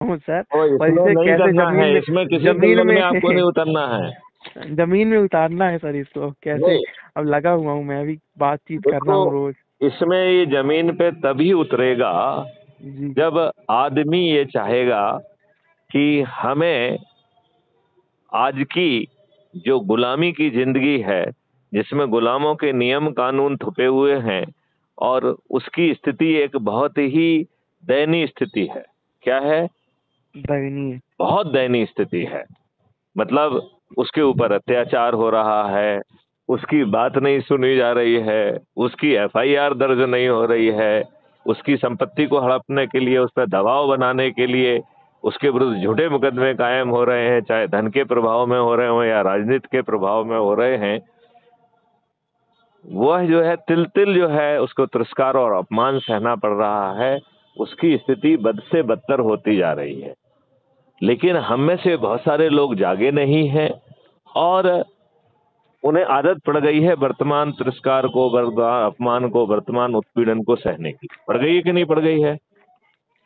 हूँ सर, पर इसमें इसे नहीं कैसे करना है, इसमें किसी जमीन दलदल में में आपको नहीं उतरना है। जमीन में उतारना है सर इसको कैसे? नहीं, अब लगा हुआ हूँ, मैं भी बातचीत कर रहा देखो, हूँ रोज। इसमें ये जमीन पे तभी उतरेगा जी जब आदमी ये चाहेगा कि हमें आज की जो गुलामी की जिंदगी है, जिसमें गुलामों के नियम कानून थुपे हुए हैं, और उसकी स्थिति एक बहुत ही दयनीय स्थिति है। क्या है? दयनीय। बहुत दयनीय स्थिति है। मतलब उसके ऊपर अत्याचार हो रहा है, उसकी बात नहीं सुनी जा रही है, उसकी एफआईआर दर्ज नहीं हो रही है, उसकी संपत्ति को हड़पने के लिए, उस पर दबाव बनाने के लिए उसके विरुद्ध झूठे मुकदमे कायम हो रहे हैं, चाहे धन के प्रभाव में हो रहे हों या राजनीति के प्रभाव में हो रहे हैं। वह जो है तिल तिल जो है उसको तिरस्कार और अपमान सहना पड़ रहा है। उसकी स्थिति बद से बदतर होती जा रही है। लेकिन हम में से बहुत सारे लोग जागे नहीं हैं और उन्हें आदत पड़ गई है वर्तमान तिरस्कार को, वर्तमान अपमान को, वर्तमान उत्पीड़न को सहने की। पड़ गई है कि नहीं पड़ गई है?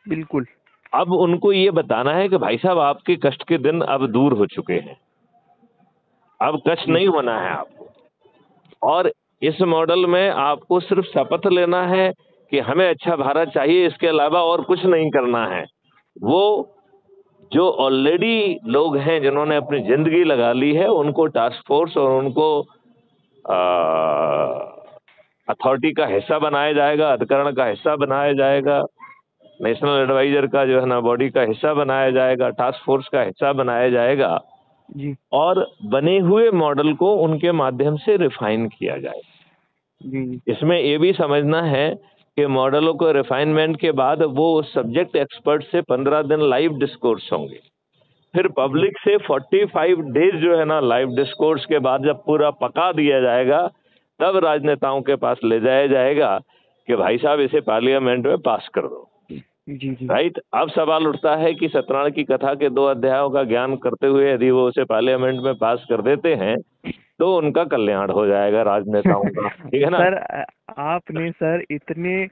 बिल्कुल। अब उनको ये बताना है कि भाई साहब, आपके कष्ट के दिन अब दूर हो चुके हैं, अब कष्ट जी नहीं होना है आपको। और इस मॉडल में आपको सिर्फ शपथ लेना है कि हमें अच्छा भारत चाहिए, इसके अलावा और कुछ नहीं करना है। वो जो ऑलरेडी लोग हैं जिन्होंने अपनी जिंदगी लगा ली है, उनको टास्क फोर्स और उनको अथॉरिटी का हिस्सा बनाया जाएगा, अधिकरण का हिस्सा बनाया जाएगा, नेशनल एडवाइजर का जो है ना बॉडी का हिस्सा बनाया जाएगा, टास्क फोर्स का हिस्सा बनाया जाएगा, जी और बने हुए मॉडल को उनके माध्यम से रिफाइन किया जाए। जी इसमें ये भी समझना है कि मॉडलों को रिफाइनमेंट के बाद वो सब्जेक्ट एक्सपर्ट से 15 दिन लाइव डिस्कोर्स होंगे, फिर जी पब्लिक से 45 डेज जो है ना लाइव डिस्कोर्स के बाद जब पूरा पका दिया जाएगा, तब राजनेताओं के पास ले जाया जाएगा कि भाई साहब इसे पार्लियामेंट में पास कर दो। जी जी राइट। अब सवाल उठता है कि सत्यनारायण की कथा के 2 अध्यायों का ज्ञान करते हुए यदि वो उसे पार्लियामेंट में पास कर देते हैं तो उनका कल्याण हो जाएगा राजनेताओं का, ठीक है ना? सर आपने सर इतने,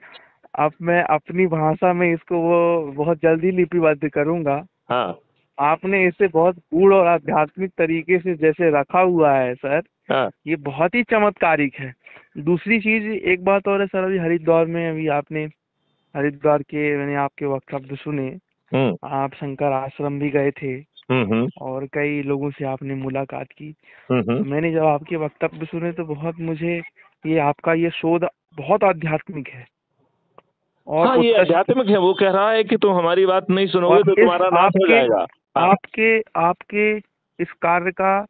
अब मैं अपनी भाषा में इसको वो बहुत जल्दी लिपिबद्ध करूंगा। हाँ आपने इसे बहुत गूढ़ और आध्यात्मिक तरीके से जैसे रखा हुआ है सर, हाँ। ये बहुत ही चमत्कारिक है। दूसरी चीज, एक बात और है सर, अभी हरिद्वार में, अभी आपने हरिद्वार के, मैंने आपके वक्तव्य सुने। हम्म आप शंकर आश्रम भी गए थे हम्म और कई लोगों से आपने मुलाकात की। हम्म। तो मैंने जब आपके वक्तव्य सुने तो बहुत मुझे ये आपका ये शोध बहुत आध्यात्मिक है और हाँ, ये उत्कृष्ट। आध्यात्मिक है। वो कह रहा है कि तुम हमारी बात नहीं सुनोगे और तो इस तुम्हारा नाश हो आपके जाएगा। हाँ। आपके आपके इस कार्य का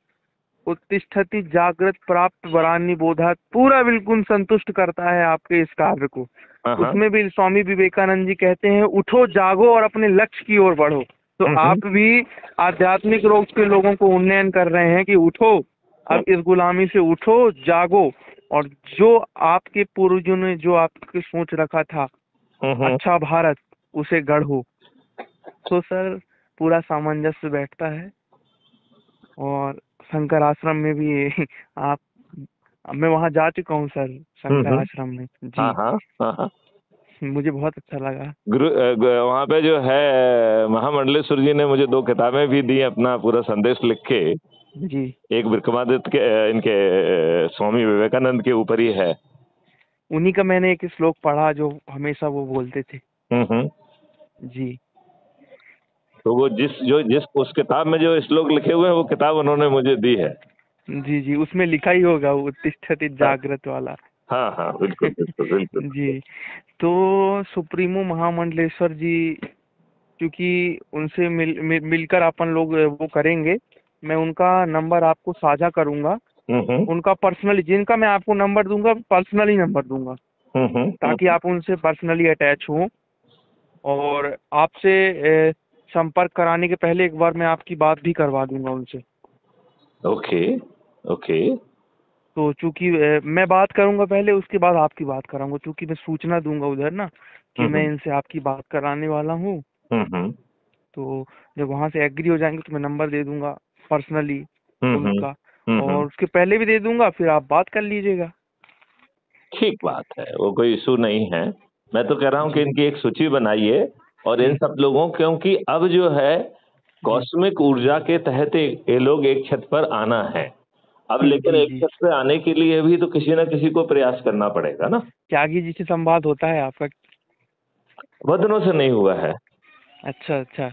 उत्तिष्ठति जागृत प्राप्त वरान्य बोधा पूरा बिल्कुल संतुष्ट करता है आपके इस कार्य को। हाँ हाँ। उसमें भी स्वामी विवेकानंद जी कहते हैं, उठो जागो और अपने लक्ष्य की ओर बढ़ो। तो हम्म। आप भी आध्यात्मिक रोग के लोगों को उन्नयन कर रहे हैं कि उठो, अब इस गुलामी से उठो, जागो, और जो आपके पूर्वजों ने जो आपके सोच रखा था हम्म। अच्छा भारत, उसे गढ़ो। तो सर पूरा सामंजस्य बैठता है। और शंकर आश्रम में भी आप, मैं वहाँ जा चुका हूँ सर, शंकर हम्म। आश्रम में हाँ जी। हाँ हाँ हाँ। मुझे बहुत अच्छा लगा। वहाँ पे जो है महामंडलेश्वर जी ने मुझे 2 किताबें भी दी, अपना पूरा संदेश लिख के। जी एक विक्रमादित्य के इनके स्वामी विवेकानंद के ऊपर ही है। उन्हीं का मैंने एक श्लोक पढ़ा जो हमेशा वो बोलते थे। हम्म। जी तो वो जिस उस किताब में जो श्लोक लिखे हुए हैं वो किताब उन्होंने मुझे दी है। जी जी उसमें लिखा ही होगा वो उत्तिष्ठति हाँ जागृत वाला। हाँ हाँ, बिल्कुल बिल्कुल बिल्कुल। जी। तो सुप्रीमो महामंडलेश्वर जी, क्योंकि उनसे मिलकर अपन लोग वो करेंगे, मैं उनका नंबर आपको साझा करूंगा। हम्म उनका पर्सनली, जिनका मैं आपको नंबर दूंगा, पर्सनली नंबर दूंगा, ताकि हम्म। आप उनसे पर्सनली अटैच हो। और आपसे संपर्क कराने के पहले एक बार मैं आपकी बात भी करवा दूंगा उनसे। Okay okay. तो चूंकि मैं बात करूंगा पहले, उसके बाद आपकी बात कराऊंगा, क्योंकि मैं सूचना दूंगा उधर ना कि मैं हम्म इनसे आपकी बात कराने वाला हूँ। हम्म तो जब वहां से एग्री हो जाएंगे तो मैं नंबर दे दूंगा पर्सनली हम्म उनका, और उसके पहले भी दे दूंगा, फिर आप बात कर लीजिएगा। ठीक बात है, वो कोई इशू नहीं है। मैं तो कह रहा हूँ कि जी इनकी एक सूची बनाइए और इन जी सब लोगों, क्योंकि अब जो है जी कॉस्मिक ऊर्जा के तहत ये लोग एक छत पर आना है। अब जी लेकिन जी एक जी। छत पे आने के लिए भी तो किसी न किसी को प्रयास करना पड़ेगा ना। त्यागी जी से संवाद होता है आपका? वदनों से नहीं हुआ है। अच्छा अच्छा।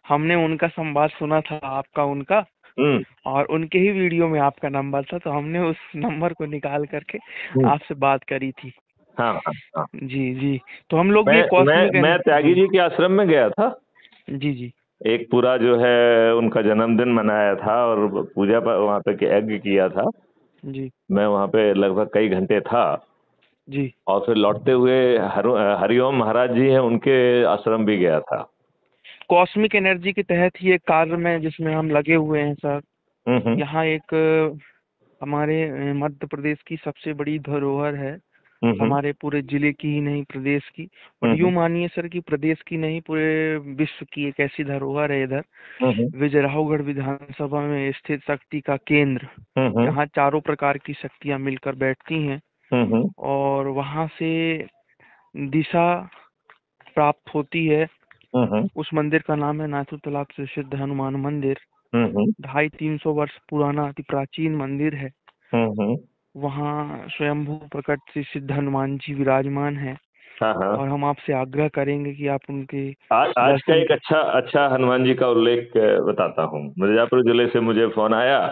हमने उनका संवाद सुना था, आपका उनका, हम्म। और उनके ही वीडियो में आपका नंबर था, तो हमने उस नंबर को निकाल करके हम्म। आपसे बात करी थी। हाँ हाँ हाँ। जी जी। तो हम लोग भी मैं एक मैं कॉस्मिक मैं त्यागी जी जी के आश्रम में गया था। जी जी एक पूरा जो है उनका जन्मदिन मनाया था और पूजा पर वहाँ पे यज्ञ किया था। जी मैं वहाँ पे लगभग कई घंटे था। जी। और फिर लौटते हुए हरिओम महाराज जी हैं, उनके आश्रम भी गया था। कॉस्मिक एनर्जी के तहत ही एक कार्य में जिसमें हम लगे हुए हैं सर। हम्म। यहाँ एक हमारे मध्य प्रदेश की सबसे बड़ी धरोहर है, हम्म। हमारे पूरे जिले की ही नहीं, प्रदेश की, बट यूं हम्म। मानिए सर कि प्रदेश की नहीं, पूरे विश्व की एक ऐसी धरोहर है इधर, हम्म। विजयराघवगढ़ विधानसभा में स्थित शक्ति का केंद्र। हम्म। यहाँ चारों प्रकार की शक्तियाँ मिलकर बैठती हैं, हम्म। और वहाँ से दिशा प्राप्त होती है। हम्म। उस मंदिर का नाम है नाथू तालाब से सिद्ध हनुमान मंदिर। हम्म। 250-300 वर्ष पुराना अति प्राचीन मंदिर है। हम्म। वहाँ स्वयंभू प्रकट श्री सिद्ध हनुमान जी विराजमान है, हाँ हाँ। और हम आपसे आग्रह करेंगे कि आप उनके आज का दर्शन एक अच्छा अच्छा हनुमान जी का उल्लेख बताता हूँ। मिर्जापुर जिले से मुझे फोन आया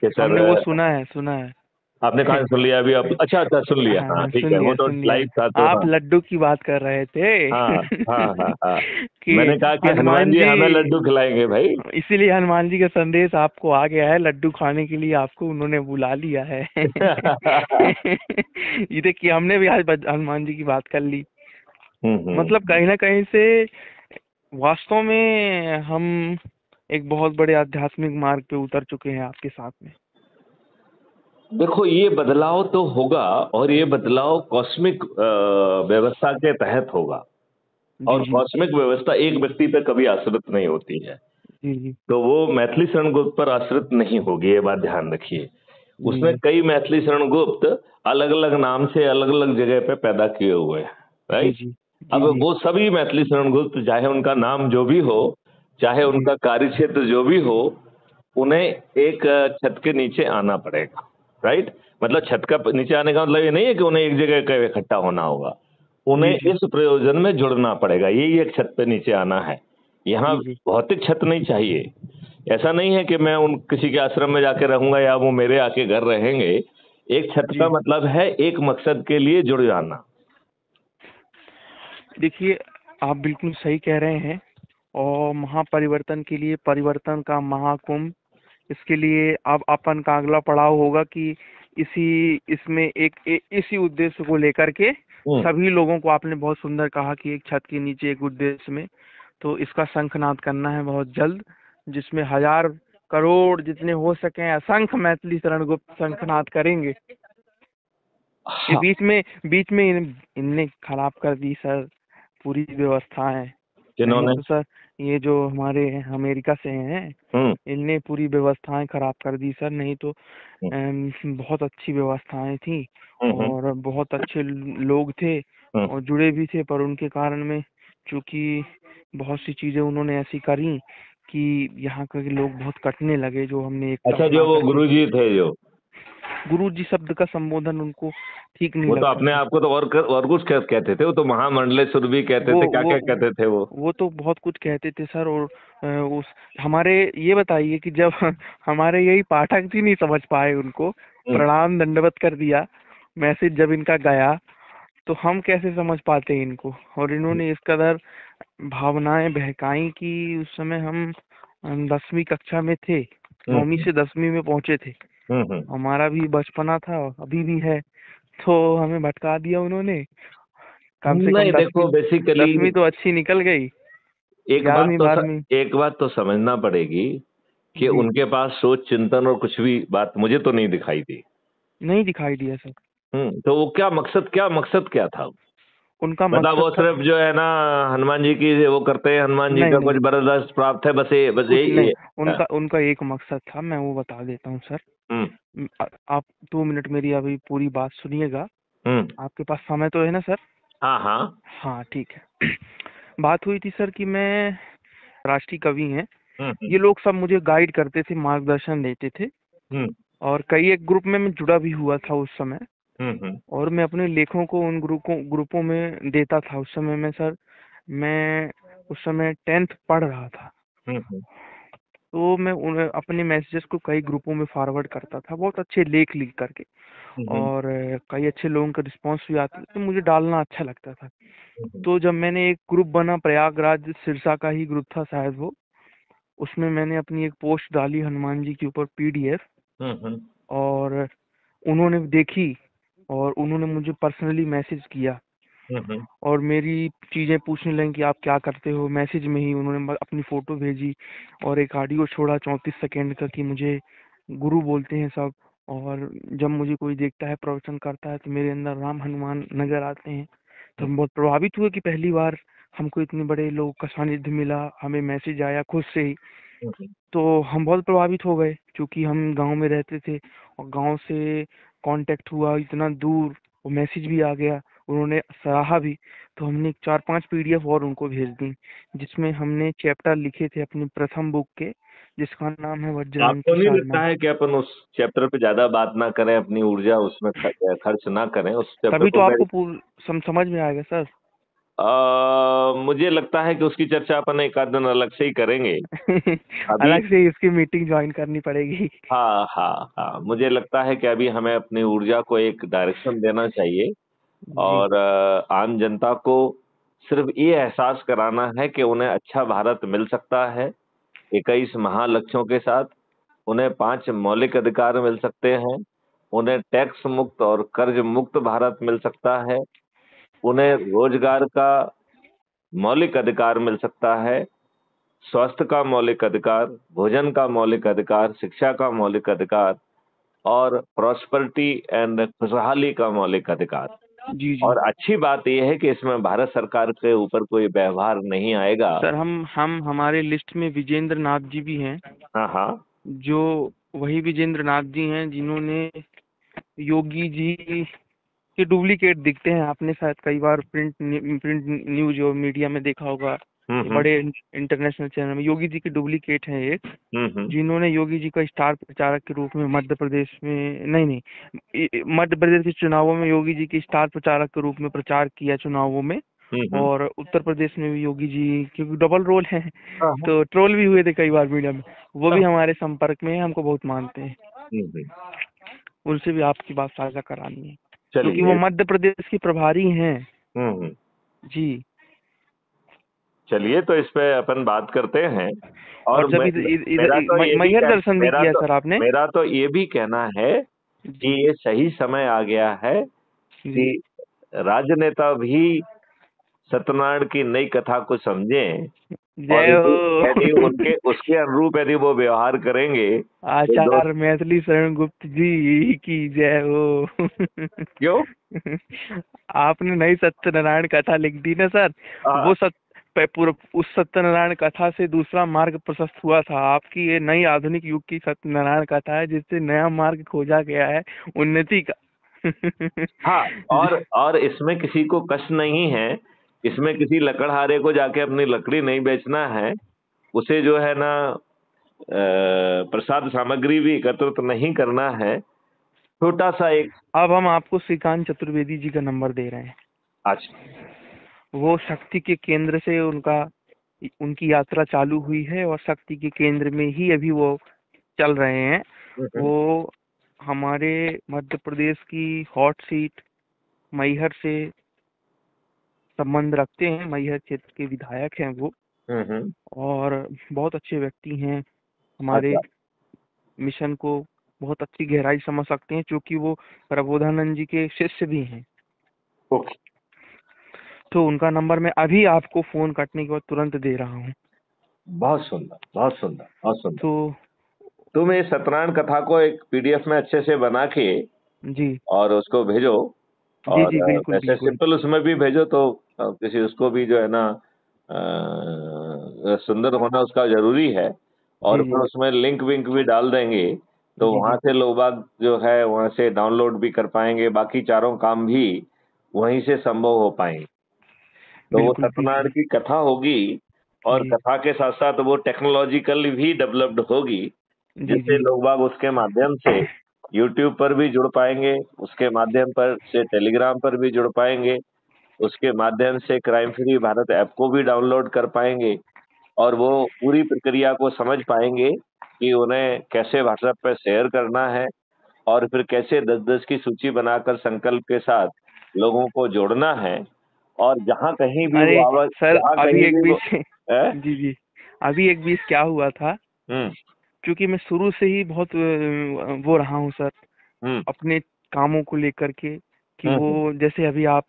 कि सर, हमने वो सुना है, सुना है। आपने कहाँ से सुन लिया अभी? आप अच्छा अच्छा सुन लिया, हाँ हाँ, ठीक सुन है, वो लिया तो सुन लिया। लाइव था तो आप हाँ। लड्डू की बात कर रहे हाँ थे हाँ हाँ हाँ। कि मैंने कहा कि हनुमान हनुमान जी जी, हमें लड्डू खिलाएंगे भाई। इसीलिए हनुमान जी का संदेश आपको आ गया है, लड्डू खाने के लिए आपको उन्होंने बुला लिया है ये देखिए, हमने भी आज हनुमान जी की बात कर ली। मतलब हम्म। कहीं ना कहीं से वास्तव में हम एक बहुत बड़े आध्यात्मिक मार्ग पे उतर चुके हैं आपके साथ में। देखो, ये बदलाव तो होगा, और ये बदलाव कॉस्मिक व्यवस्था के तहत होगा। जी और जी कॉस्मिक व्यवस्था एक व्यक्ति पे कभी आश्रित नहीं होती है। जी जी तो वो मैथिली शरण गुप्त पर आश्रित नहीं होगी, ये बात ध्यान रखिए। उसने जी कई मैथिली शरण गुप्त अलग अलग नाम से अलग अलग जगह पे पैदा किए हुए हैं, जी राइट। जी अब जी जी वो सभी मैथिली शरण गुप्त, चाहे उनका नाम जो भी हो, चाहे जी उनका कार्य क्षेत्र जो भी हो, उन्हें एक छत के नीचे आना पड़ेगा, राइट। मतलब छत का नीचे आने का मतलब ये नहीं है कि उन्हें एक जगह का इकट्ठा होना होगा। उन्हें जी जी इस प्रयोजन में जुड़ना पड़ेगा, यही एक छत पे नीचे आना है। यहाँ जी जी भौतिक छत नहीं चाहिए। ऐसा नहीं है कि मैं उन किसी के आश्रम में जाके रहूंगा या वो मेरे आके घर रहेंगे। एक छत का जी। मतलब है एक मकसद के लिए जुड़ जाना। देखिए, आप बिल्कुल सही कह रहे हैं, और महापरिवर्तन के लिए परिवर्तन का महाकुंभ, इसके लिए अब अपन का अगला पड़ाव होगा कि इसमें इसी उद्देश्य को लेकर के हम्म। सभी लोगों को, आपने बहुत सुंदर कहा कि एक छत के नीचे एक उद्देश्य में, तो इसका शंखनाद करना है बहुत जल्द, जिसमें 1000 करोड़ जितने हो सके असंख्य मैथिली शरण गुप्त शंखनाद करेंगे। ये हाँ। बीच में इनने खराब कर दी सर पूरी व्यवस्थाएं। नहीं जिन्होंने। तो सर, ये जो हमारे अमेरिका से हैं, हम्म। इनने पूरी व्यवस्थाएं खराब कर दी सर। नहीं तो हम्म। बहुत अच्छी व्यवस्थाएं थी, हम्म। और बहुत अच्छे लोग थे, हम्म। और जुड़े भी थे, पर उनके कारण में चूंकि बहुत सी चीजें उन्होंने ऐसी करी कि यहाँ के लोग बहुत कटने लगे, जो हमने एकता अच्छा, जो बना वो करके। गुरुजी थे, जो गुरु जी शब्द का संबोधन उनको ठीक नहीं वो तो लगता अपने था। आप को तो और कुछ कहते थे, वो तो महामंडलेश्वर भी कहते वो थे, क्या वो क्या कहते थे वो। वो तो बहुत कुछ कहते थे सर। और उस हमारे, ये बताइए कि जब हमारे यही पाठक जी नहीं समझ पाए उनको, हम्म। प्रणाम दंडवत कर दिया, मैसेज जब इनका गया, तो हम कैसे समझ पाते हैं इनको। और इन्होंने इस कदर भावनाएं बहकाई कि उस समय हम 10वीं कक्षा में थे, 9वीं हम्म। से 10वीं में पहुंचे थे। हम्म। हमारा भी बचपना था, अभी भी है, तो हमें भटका दिया उन्होंने। कम से कम नहीं, देखो, दसवीं बेसिकली 10वीं तो अच्छी निकल गई, 11वीं 12वीं एक बात तो समझना पड़ेगी कि जी उनके पास सोच, चिंतन और कुछ भी बात मुझे तो नहीं दिखाई दी। नहीं दिखाई दिया सर। तो वो क्या मकसद क्या था? उनका मतलब मकसद वो था, सिर्फ जो है ना, हनुमान जी की वो करते हैं, हनुमान जी नहीं का नहीं, कुछ बरदाश्त प्राप्त है, बस कुछ यही नहीं। है। हाँ। उनका उनका एक मकसद था, मैं वो बता देता हूँ सर। हम्म। आप 2 मिनट मेरी अभी पूरी बात सुनिएगा। हम्म। आपके पास समय तो है ना सर? हाँ हाँ। हाँ ठीक है। बात हुई थी सर कि मैं राष्ट्रीय कवि हैं, हम्म ये लोग सब मुझे गाइड करते थे, मार्गदर्शन देते थे। हम्म और कई एक ग्रुप में मैं जुड़ा भी हुआ था उस समय। हम्म और मैं अपने लेखों को उन ग्रुपों में देता था। उस समय में सर, मैं उस समय 10th पढ़ रहा था। हम्म तो मैं अपने मैसेजेस को कई ग्रुपों में फॉरवर्ड करता था, बहुत अच्छे लेख लिख करके। हम्म और कई अच्छे लोगों का रिस्पॉन्स भी आता था, तो मुझे डालना अच्छा लगता था। हम्म तो जब मैंने एक ग्रुप बना, प्रयागराज सिरसा का ही ग्रुप था शायद वो, उसमें मैंने अपनी एक पोस्ट डाली हनुमान जी के ऊपर PDF। हम्म और उन्होंने देखी और उन्होंने मुझे पर्सनली मैसेज किया हम्म और मेरी चीज़ें पूछने लगे कि आप क्या करते हो। मैसेज में ही उन्होंने अपनी फ़ोटो भेजी और एक ऑडियो छोड़ा 34 सेकेंड का कि मुझे गुरु बोलते हैं सब। और जब मुझे कोई देखता है, प्रवचन करता है, तो मेरे अंदर राम हनुमान नजर आते हैं। तो हम बहुत प्रभावित हुए कि पहली बार हमको इतने बड़े लोग का सानिध्य मिला, हमें मैसेज आया खुद से ही। तो हम बहुत प्रभावित हो गए, क्योंकि हम गांव में रहते थे और गांव से कांटेक्ट हुआ इतना दूर, वो मैसेज भी आ गया, उन्होंने सराहा भी। तो हमने 4-5 PDF और उनको भेज दी, जिसमें हमने चैप्टर लिखे थे अपनी प्रथम बुक के, जिसका नाम है वज्रंग आपको की नहीं लगता साधना। है कि अपन उस चैप्टर पे ज्यादा बात ना करें, अपनी ऊर्जा उसमें खर्च ना करें उस चैप्टर तभी को तो आपको मैं समझ में आएगा सर। मुझे लगता है कि उसकी चर्चा अपन एक आध दिन अलग से ही करेंगे अभी। अलग से इसकी मीटिंग ज्वाइन करनी पड़ेगी। हाँ हाँ हाँ, मुझे लगता है कि अभी हमें अपनी ऊर्जा को एक डायरेक्शन देना चाहिए। जी। और आम जनता को सिर्फ ये एहसास कराना है कि उन्हें अच्छा भारत मिल सकता है 21 महालक्ष्यों के साथ। उन्हें 5 मौलिक अधिकार मिल सकते हैं। उन्हें टैक्स मुक्त और कर्ज मुक्त भारत मिल सकता है। उन्हें रोजगार का मौलिक अधिकार मिल सकता है। स्वास्थ्य का मौलिक अधिकार, भोजन का मौलिक अधिकार, शिक्षा का मौलिक अधिकार और प्रॉस्पेरिटी एंड खुशहाली का मौलिक अधिकार। जी जी। और अच्छी बात यह है कि इसमें भारत सरकार के ऊपर कोई व्यवहार नहीं आएगा। सर, हम हमारे लिस्ट में विजेंद्र नाथ जी भी हैं, हाँ हाँ। जो वही विजेंद्र नाथ जी हैं जिन्होंने योगी जी के डुप्लीकेट दिखते हैं, आपने शायद कई बार प्रिंट न्यूज और मीडिया में देखा होगा। ये हम्म बड़े इंटरनेशनल चैनल में योगी जी के डुप्लीकेट हैं एक, हम्म जिन्होंने योगी जी का स्टार प्रचारक के रूप में मध्य प्रदेश में, नहीं नहीं, मध्य प्रदेश के चुनावों में योगी जी के स्टार प्रचारक के रूप में प्रचार किया चुनावों में। हम्म। और उत्तर प्रदेश में भी योगी जी, क्योंकि डबल रोल है, हाँ हाँ तो ट्रोल भी हुए थे कई बार मीडिया में। वो हाँ। भी हमारे संपर्क में है, हमको बहुत मानते हैं। हम्म। उनसे भी आपकी बात साझा करानी है, क्योंकि वो चलिए। मध्य प्रदेश की प्रभारी हैं। हम्म। जी। चलिए, तो इस पे अपन बात करते हैं। और और जब मेरा तो ये भी मैहर दर्शन भी किया सर आपने। मेरा तो ये भी कहना है कि जी ये सही समय आ गया है जी। कि राजनेता भी सत्यनारायण की नई कथा को समझें। और जय यदि यदि हो। उनके उसके अनुरूप यदि वो व्यवहार करेंगे तो दो। आचार्य मैथिली शरण गुप्त जी की जय हो। क्यों? आपने नई सत्यनारायण कथा लिख दी ना सर। हाँ। वो पूरा उस सत्यनारायण कथा से दूसरा मार्ग प्रशस्त हुआ था। आपकी ये नई आधुनिक युग की सत्यनारायण कथा है, जिससे नया मार्ग खोजा गया है उन्नति का। हाँ, और इसमें किसी को कष्ट नहीं है। इसमें किसी लकड़हारे को जाके अपनी लकड़ी नहीं बेचना है। उसे जो है ना प्रसाद सामग्री भी एकत्रित नहीं करना है। छोटा सा एक। अब हम आपको श्रीकांत चतुर्वेदी जी का नंबर दे रहे हैं। अच्छा। वो शक्ति के केंद्र से उनकी यात्रा चालू हुई है और शक्ति के केंद्र में ही अभी वो चल रहे हैं। हम्म। वो हमारे मध्य प्रदेश की हॉट सीट मैहर से संबंध रखते हैं। मैहर क्षेत्र के विधायक हैं वो, हम्म। और बहुत अच्छे व्यक्ति हैं। हमारे अच्छा। मिशन को बहुत अच्छी गहराई समझ सकते हैं, क्योंकि वो प्रबोधानंद जी के शिष्य भी हैं। ओके। तो उनका नंबर मैं अभी आपको फोन कटने के बाद तुरंत दे रहा हूँ। बहुत सुंदर, बहुत सुंदर, बहुत सुंदर। तो तुम इस सत्यनारायण कथा को एक PDF में अच्छे से बना के जी और उसको भेजो। जी और जी, बिल्कुल वैसे बिल्कुल। सिंपल उसमें भी भेजो तो किसी उसको भी जो है ना सुंदर होना उसका जरूरी है। जी और जी फिर उसमें लिंक विंक भी डाल देंगे तो जी वहां जी। से लोग बाग जो है वहां से डाउनलोड भी कर पाएंगे। बाकी चारों काम भी वहीं से संभव हो पाएंगे। तो वो बिल्कुल सत्यनारायण बिल्कुल। की कथा होगी और जी कथा के साथ साथ वो टेक्नोलॉजिकल भी डेवलप्ड होगी, जी जिससे जी लोग बाग उसके माध्यम से यूट्यूब पर भी जुड़ पाएंगे, उसके माध्यम पर से टेलीग्राम पर भी जुड़ पाएंगे, उसके माध्यम से क्राइम फ्री भारत ऐप को भी डाउनलोड कर पाएंगे और वो पूरी प्रक्रिया को समझ पाएंगे कि उन्हें कैसे व्हाट्सएप पे शेयर करना है और फिर कैसे 10-10 की सूची बनाकर संकल्प के साथ लोगों को जोड़ना है और अरे सर, जहाँ अभी कहीं एक भी वो बीच है। जी जी, अभी एक बीच क्या हुआ था, हम्म। क्योंकि मैं शुरू से ही बहुत वो रहा हूँ सर, हम्म। अपने कामों को लेकर के, कि हम्म। वो जैसे अभी आप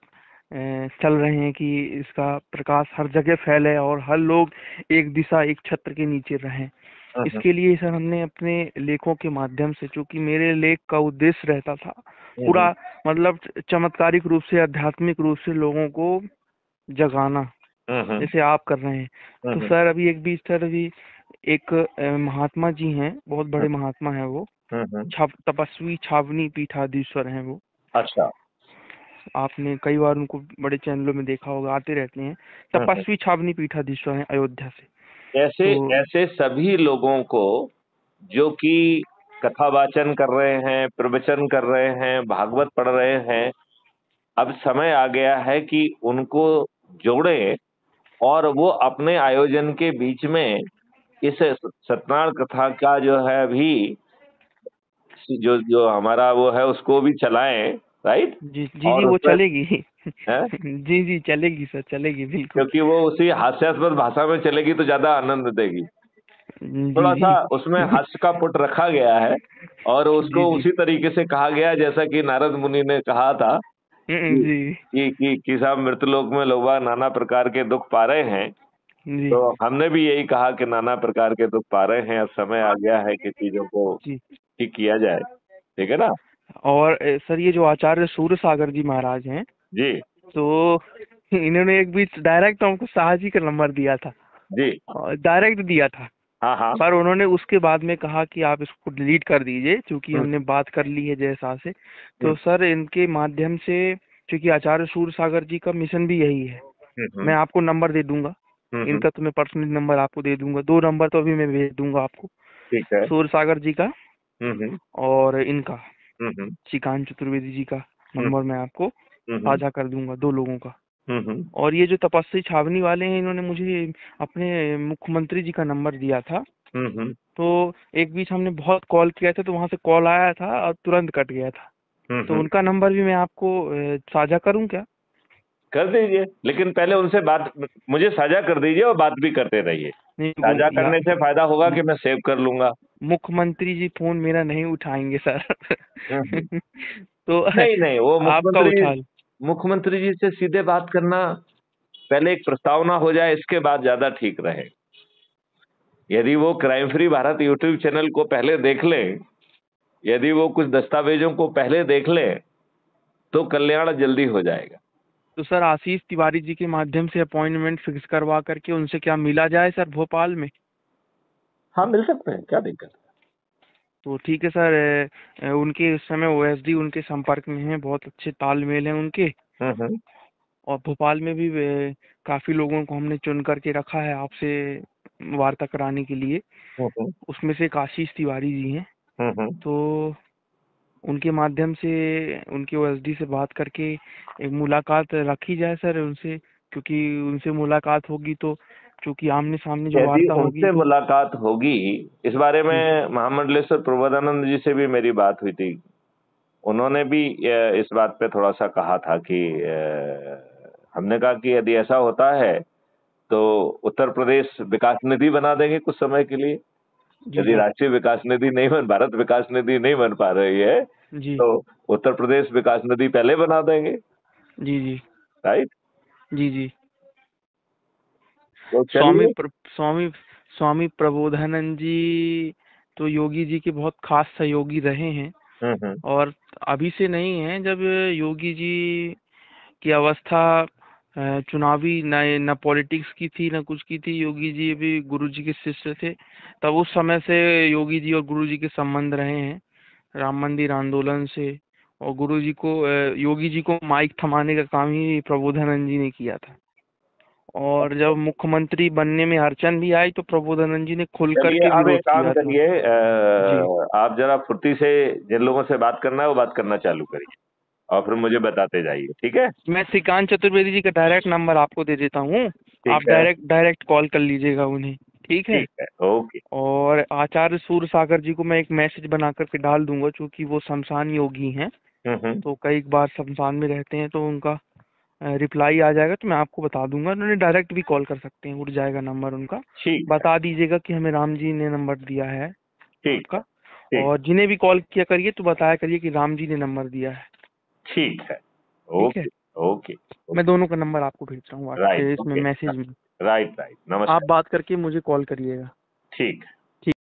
चल रहे हैं कि इसका प्रकाश हर जगह फैले और हर लोग एक दिशा एक छत्र के नीचे रहें। हम्म। इसके लिए सर हमने अपने लेखों के माध्यम से, चूंकि मेरे लेख का उद्देश्य रहता था हम्म। पूरा, मतलब चमत्कारिक रूप से, आध्यात्मिक रूप से लोगों को जगाना, हम्म। जैसे आप कर रहे हैं। तो हम्म। सर अभी एक बीच सर अभी एक महात्मा जी हैं, बहुत बड़े महात्मा हैं वो, हम्म। तपस्वी छावनी पीठाधीश्वर हैं वो। अच्छा। आपने कई बार उनको बड़े चैनलों में देखा होगा, आते रहते हैं। हम्म। तपस्वी छावनी पीठाधीश्वर हैं अयोध्या से। ऐसे तो ऐसे सभी लोगों को जो कि कथा वाचन कर रहे हैं, प्रवचन कर रहे हैं, भागवत पढ़ रहे हैं, अब समय आ गया है कि उनको जोड़ें और वो अपने आयोजन के बीच में इस सत्यनारायण कथा का जो है अभी जो जो हमारा वो है उसको भी चलाएं, राइट। जी जी जी, और वो उसमें चलेगी। है, जी जी, चलेगी सर, चलेगी बिल्कुल। क्योंकि वो उसी हास्यास्पद भाषा में चलेगी तो ज्यादा आनंद देगी। जी थोड़ा सा जी। उसमें हास्य का पुट रखा गया है और जी उसको जी। उसी तरीके से कहा गया है जैसा कि नारद मुनि ने कहा था कि जी साहब मृतलोक में लोग बाग नाना प्रकार के दुख पा रहे हैं। जी तो हमने भी यही कहा कि नाना प्रकार के दुख पा रहे हैं, अब समय आ गया है कि चीजों को जी। ठीक किया जाए। ठीक है ना। और सर ये जो आचार्य सूर्य सागर जी महाराज हैं, जी। तो इन्होंने एक बीच डायरेक्ट हमको शाह जी का नंबर दिया था, जी। डायरेक्ट दिया था। हाँ हाँ। पर उन्होंने उसके बाद में कहा कि आप इसको डिलीट कर दीजिए, क्योंकि हम्म। हमने बात कर ली है जय शाह से। तो हम्म। सर इनके माध्यम से, क्योंकि आचार्य सूर्य सागर जी का मिशन भी यही है, हम्म। मैं आपको नंबर दे दूंगा हम्म। इनका, तो मैं पर्सनली नंबर आपको दे दूंगा, 2 नंबर तो अभी मैं भेज दूंगा आपको, ठीक है। सूर्य सागर जी का हम्म। और इनका हम्म। श्रीकांत चतुर्वेदी जी का हम्म। नंबर मैं आपको हम्म। साझा कर दूंगा, 2 लोगों का। हम्म। और ये जो तपस्वी छावनी वाले हैं, इन्होंने मुझे अपने मुख्यमंत्री जी का नंबर दिया था। हम्म। तो एक बीच हमने बहुत कॉल किया था, तो वहां से कॉल आया था और तुरंत कट गया था। तो हम्म। उनका नंबर भी मैं आपको साझा करूं क्या? कर दीजिए, लेकिन पहले उनसे बात मुझे साझा कर दीजिए और बात भी करते रहिए। नहीं वो साझा करने से फायदा होगा कि मैं सेव कर लूंगा। मुख्यमंत्री जी फोन मेरा नहीं उठाएंगे सर। हम्म। तो नहीं नहीं, वो आपका उठा मुख्यमंत्री जी से सीधे बात करना, पहले एक प्रस्तावना हो जाए, इसके बाद ज्यादा ठीक रहे। यदि वो crime free Bharat YouTube channel को पहले देख लें, यदि वो कुछ दस्तावेजों को पहले देख लें, तो कल्याण जल्दी हो जाएगा। तो सर आशीष तिवारी जी के माध्यम से अपॉइंटमेंट फिक्स करवा करके उनसे क्या मिला जाए सर भोपाल में? हाँ, मिल सकते हैं, क्या दिक्कत तो ठीक है सर, उनके इस समय ओएसडी उनके संपर्क में हैं, बहुत अच्छे तालमेल हैं उनके। है। हम्म। और भोपाल में भी काफी लोगों को हमने चुन करके रखा है आपसे वार्ता कराने के लिए। हम्म। उसमें से एक आशीष तिवारी जी हैं। हम्म। तो उनके माध्यम से, उनके ओएसडी से बात करके एक मुलाकात रखी जाए सर उनसे, क्योंकि उनसे मुलाकात होगी तो, क्योंकि आमने सामने जो यदि वार्ता होगी उनसे तो। मुलाकात होगी, इस बारे जी में महामंडलेश्वर प्रबोधानंद जी से भी मेरी बात हुई थी। उन्होंने भी इस बात पे थोड़ा सा कहा था कि हमने कहा कि यदि ऐसा होता है तो उत्तर प्रदेश विकास निधि बना देंगे कुछ समय के लिए। जी यदि जी राष्ट्रीय विकास निधि नहीं बन, भारत विकास निधि नहीं बन पा रही है, जी तो उत्तर प्रदेश विकास निधि पहले बना देंगे, जी जी राइट। जी जी। तो स्वामी चलिए। स्वामी स्वामी प्रबोधानंद जी तो योगी जी के बहुत खास सहयोगी रहे हैं। हम्म। और अभी से नहीं है, जब योगी जी की अवस्था चुनावी न पॉलिटिक्स की थी न कुछ की थी, योगी जी भी गुरु जी के शिष्य थे, तब उस समय से योगी जी और गुरु जी के संबंध रहे हैं, राम मंदिर आंदोलन से। और गुरु जी को योगी जी को माइक थमाने का काम ही प्रबोधानंद जी ने किया था। और जब मुख्यमंत्री बनने में अड़चन भी आई तो प्रबोधानंद जी ने खुल चलिए, करके आप विरोध एक काम किया था। करिए, जी। आप जरा फुर्ती से जिन लोगों से बात करना है वो बात करना चालू करिए और फिर मुझे बताते जाइए, ठीक है? मैं श्रीकांत चतुर्वेदी जी का डायरेक्ट नंबर आपको दे देता हूँ, आप ठीक है, डायरेक्ट कॉल कर लीजिएगा उन्हें, ठीक है। ठीक है, ओके। और आचार्य सूर्य सागर जी को मैं एक मैसेज बना करके डाल दूंगा, क्योंकि वो शमशान योगी हैं, हम्म। तो कई बार शमशान में रहते हैं, तो उनका रिप्लाई आ जाएगा तो मैं आपको बता दूंगा। उन्होंने डायरेक्ट भी कॉल कर सकते हैं, उठ जाएगा नंबर उनका। ठीक है, बता दीजिएगा कि हमें राम जी ने नंबर दिया है ठीक आपका। है, ठीक, और जिन्हें भी कॉल किया करिए तो बताया करिए कि राम जी ने नंबर दिया है, ठीक है, ठीक है। ओके, ओके, मैं ओके। दोनों का नंबर आपको भेज रहा हूँ राइट, इसमें ओके, मैसेज में। राइट, राइट, आप नमस्कार। बात करके मुझे कॉल करिएगा। ठीक। ठीक।